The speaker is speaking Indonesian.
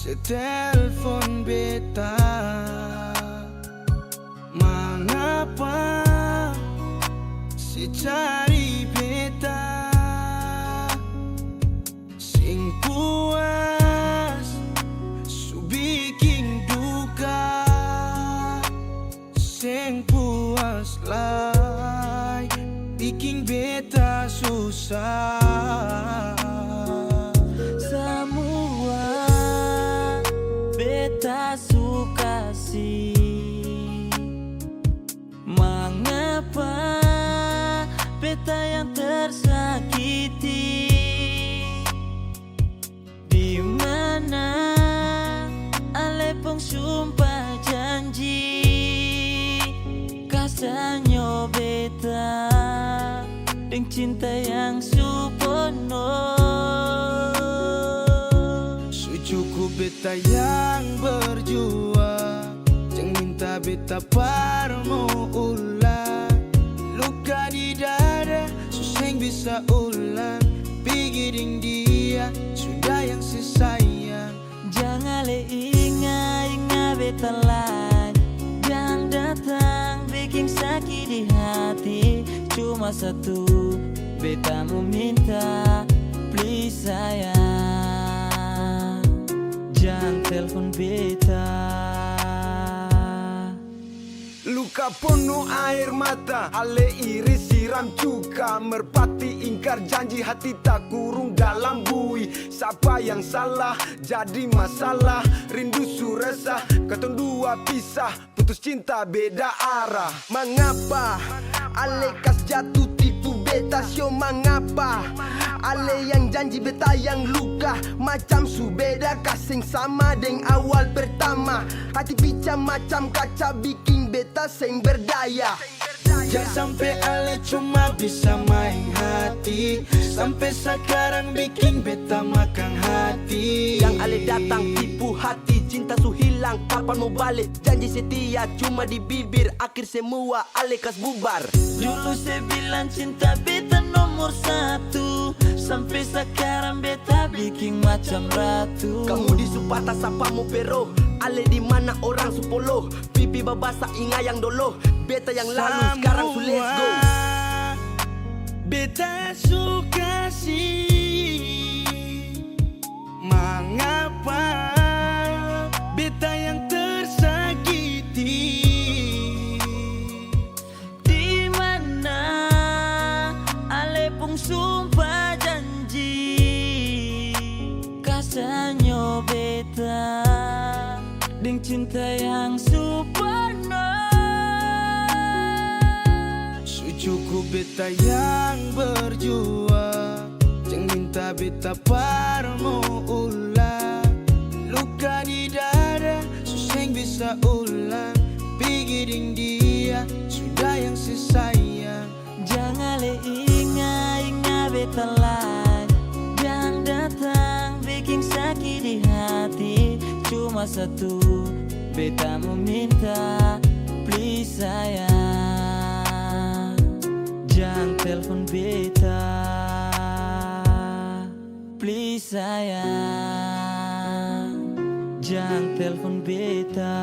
setelpon beta. Mengapa si cari beta sing puas su bikin duka, sing puas lai bikin beta susah. Semua beta suka sih. Mengapa beta yang tersakiti? Di mana ale pong sumpah janji kasihnya beta dengan cinta yang supono. Cukup beta yang berjuang, jangan minta beta parmo ulang. Luka di dada susah yang bisa ulang, pikirin dia sudah yang sesayang. Jangan le ingat beta lain yang datang bikin sakit di hati. Cuma satu beta mau minta, please sayang, jangan telepon beta. Luka penuh air mata, ale iris siram cuka. Merpati ingkar janji, hati tak kurung dalam bui. Siapa yang salah jadi masalah, rindu su resah, ketong dua pisah, putus cinta beda arah. Mengapa ale kas jatuh tipu beta sio? Mengapa ale yang janji beta yang luka? Macam su beda kasing sama deng awal pertama. Hati pica macam kaca bikin beta seng berdaya. Jangan sampai ale cuma bisa main hati, sampai sekarang bikin beta makan hati. Yang ale datang tipu hati, cinta su hilang, kapan mau balik? Janji setia cuma di bibir, akhir semua ale kas bubar. Dulu saya bilang cinta beta nomor satu, sampai sekarang beta bikin macam ratu. Kamu di supata sapa mau pero, ale di mana orang supolo. Pipi babasa inga yang dolo, beta yang lalu sekarang su let's go. Beta suka sih. Mengapa beta yang tersakiti? Di mana ale pung sumpah janji kasihnya beta dengan cinta yang supono. Cukup beta yang berjuang, jangan minta beta parmo ulang. Luka di dada susah yang bisa ulang, pikirin dia sudah yang sesayang. Jangan le ingat beta lain yang datang bikin sakit di hati. Cuma satu beta mau minta, please sayang, jangan telepon beta. Please sayang, jangan telepon beta.